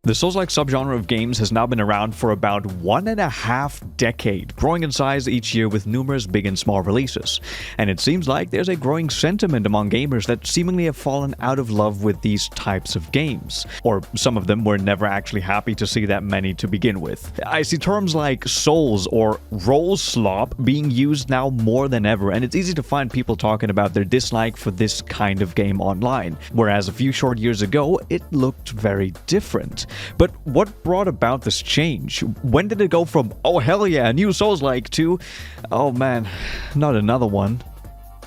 The Souls-like subgenre of games has now been around for about 1.5 decades, growing in size each year with numerous big and small releases. And it seems like there's a growing sentiment among gamers that seemingly have fallen out of love with these types of games. Or some of them were never actually happy to see that many to begin with. I see terms like Souls or Roll Slop being used now more than ever, and it's easy to find people talking about their dislike for this kind of game online. Whereas a few short years ago, it looked very different. But what brought about this change? When did it go from, oh hell yeah, a new Souls-like, to, oh man, not another one?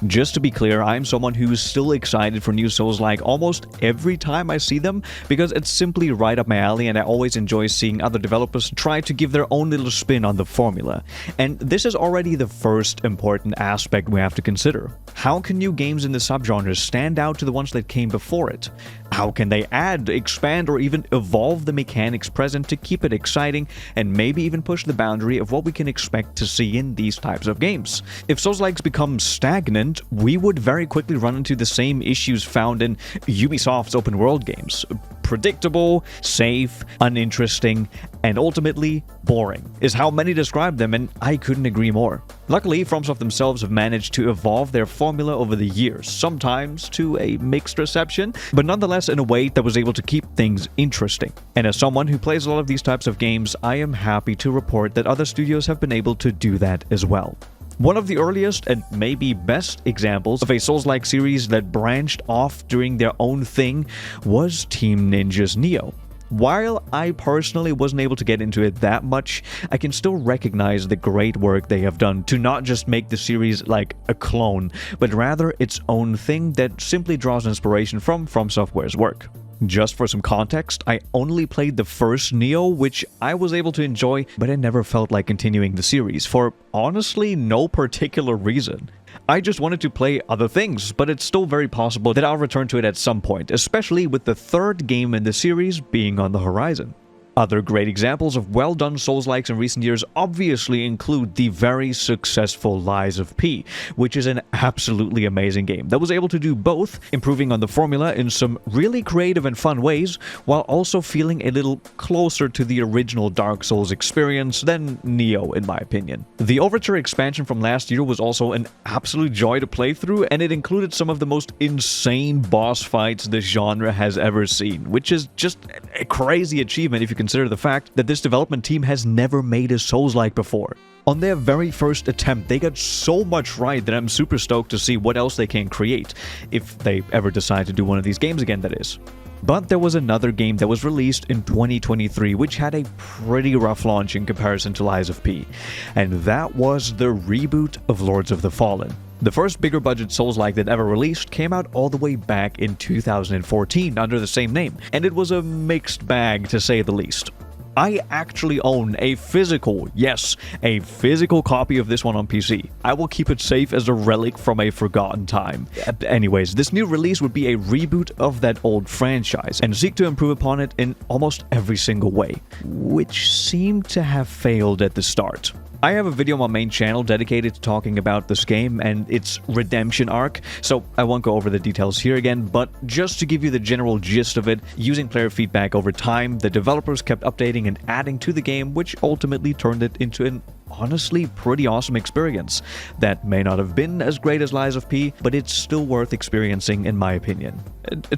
Just to be clear, I'm someone who's still excited for new Souls-like almost every time I see them, because it's simply right up my alley and I always enjoy seeing other developers try to give their own little spin on the formula. And this is already the first important aspect we have to consider. How can new games in the subgenre stand out to the ones that came before it? How can they add, expand, or even evolve the mechanics present to keep it exciting and maybe even push the boundary of what we can expect to see in these types of games? If Souls-likes become stagnant, we would very quickly run into the same issues found in Ubisoft's open world games. Predictable, safe, uninteresting, and ultimately boring, is how many describe them, and I couldn't agree more. Luckily, FromSoft themselves have managed to evolve their formula over the years, sometimes to a mixed reception, but nonetheless in a way that was able to keep things interesting. And as someone who plays a lot of these types of games, I am happy to report that other studios have been able to do that as well. One of the earliest and maybe best examples of a Souls-like series that branched off doing their own thing was Team Ninja's Nioh. While I personally wasn't able to get into it that much, I can still recognize the great work they have done to not just make the series like a clone, but rather its own thing that simply draws inspiration from FromSoftware's work. Just for some context, I only played the first Nioh, which I was able to enjoy, but I never felt like continuing the series, for honestly no particular reason. I just wanted to play other things, but it's still very possible that I'll return to it at some point, especially with the third game in the series being on the horizon. Other great examples of well-done Souls-likes in recent years obviously include the very successful Lies of P, which is an absolutely amazing game that was able to do both, improving on the formula in some really creative and fun ways, while also feeling a little closer to the original Dark Souls experience than Nioh, in my opinion. The Overture expansion from last year was also an absolute joy to play through, and it included some of the most insane boss fights the genre has ever seen, which is just a crazy achievement if you consider the fact that this development team has never made a Souls-like before. On their very first attempt, they got so much right that I'm super stoked to see what else they can create, if they ever decide to do one of these games again, that is. But there was another game that was released in 2023 which had a pretty rough launch in comparison to Lies of P, and that was the reboot of Lords of the Fallen. The first bigger budget Souls-like that ever released came out all the way back in 2014 under the same name, and it was a mixed bag to say the least. I actually own a physical, yes, a physical copy of this one on PC. I will keep it safe as a relic from a forgotten time. Anyways, this new release would be a reboot of that old franchise and seek to improve upon it in almost every single way, which seemed to have failed at the start. I have a video on my main channel dedicated to talking about this game and its redemption arc, so I won't go over the details here again, but just to give you the general gist of it, using player feedback over time, the developers kept updating and adding to the game, which ultimately turned it into an honestly pretty awesome experience. That may not have been as great as Lies of P, but it's still worth experiencing in my opinion.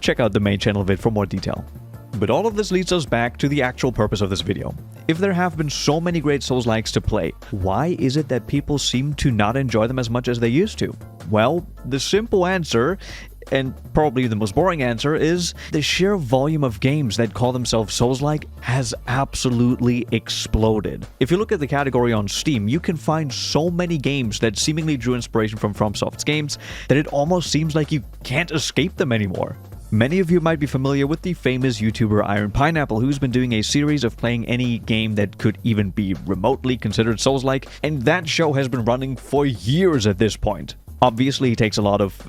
Check out the main channel vid for more detail. But all of this leads us back to the actual purpose of this video. If there have been so many great Souls-likes to play, why is it that people seem to not enjoy them as much as they used to? Well, the simple answer, and probably the most boring answer, is the sheer volume of games that call themselves Souls-like has absolutely exploded. If you look at the category on Steam, you can find so many games that seemingly drew inspiration from FromSoft's games that it almost seems like you can't escape them anymore. Many of you might be familiar with the famous YouTuber Iron Pineapple, who's been doing a series of playing any game that could even be remotely considered Souls-like, and that show has been running for years at this point. Obviously, he takes a lot of,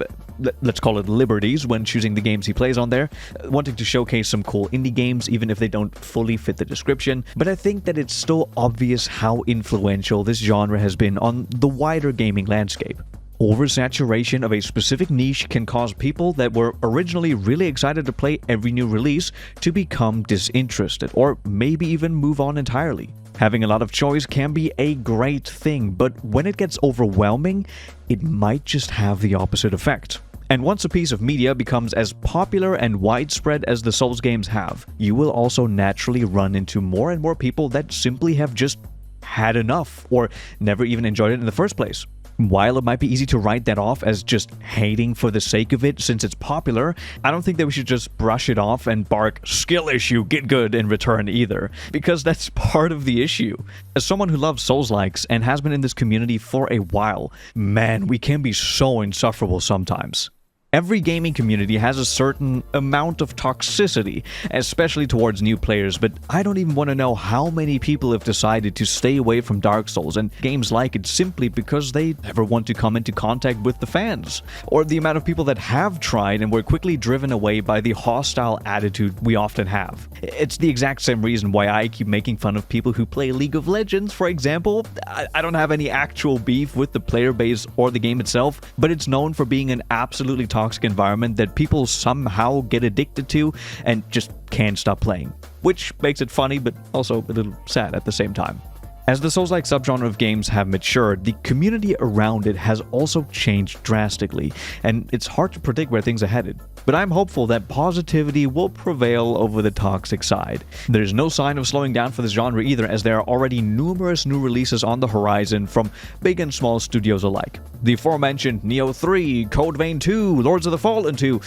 let's call it liberties when choosing the games he plays on there, wanting to showcase some cool indie games even if they don't fully fit the description, but I think that it's still obvious how influential this genre has been on the wider gaming landscape. Oversaturation of a specific niche can cause people that were originally really excited to play every new release to become disinterested, or maybe even move on entirely. Having a lot of choice can be a great thing, but when it gets overwhelming, it might just have the opposite effect. And once a piece of media becomes as popular and widespread as the Souls games have, you will also naturally run into more and more people that simply have just had enough, or never even enjoyed it in the first place. While it might be easy to write that off as just hating for the sake of it since it's popular, I don't think that we should just brush it off and bark "skill issue, get good" in return either, because that's part of the issue. As someone who loves Soulslikes and has been in this community for a while, man, we can be so insufferable sometimes. Every gaming community has a certain amount of toxicity, especially towards new players, but I don't even want to know how many people have decided to stay away from Dark Souls and games like it simply because they never want to come into contact with the fans, or the amount of people that have tried and were quickly driven away by the hostile attitude we often have. It's the exact same reason why I keep making fun of people who play League of Legends, for example. I don't have any actual beef with the player base or the game itself, but it's known for being an absolutely toxic environment that people somehow get addicted to and just can't stop playing, which makes it funny but also a little sad at the same time. As the Souls-like subgenre of games have matured, the community around it has also changed drastically, and it's hard to predict where things are headed. But I'm hopeful that positivity will prevail over the toxic side. There's no sign of slowing down for this genre either, as there are already numerous new releases on the horizon from big and small studios alike. The aforementioned Nioh 3, Code Vein 2, Lords of the Fallen 2,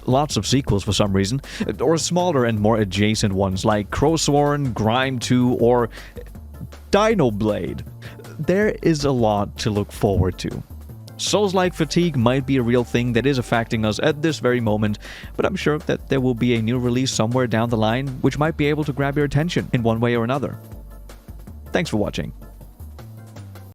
lots of sequels for some reason, or smaller and more adjacent ones like Crowsworn, Grime 2, or Dino Blade. There is a lot to look forward to. Souls-like fatigue might be a real thing that is affecting us at this very moment, but I'm sure that there will be a new release somewhere down the line which might be able to grab your attention in one way or another. Thanks for watching.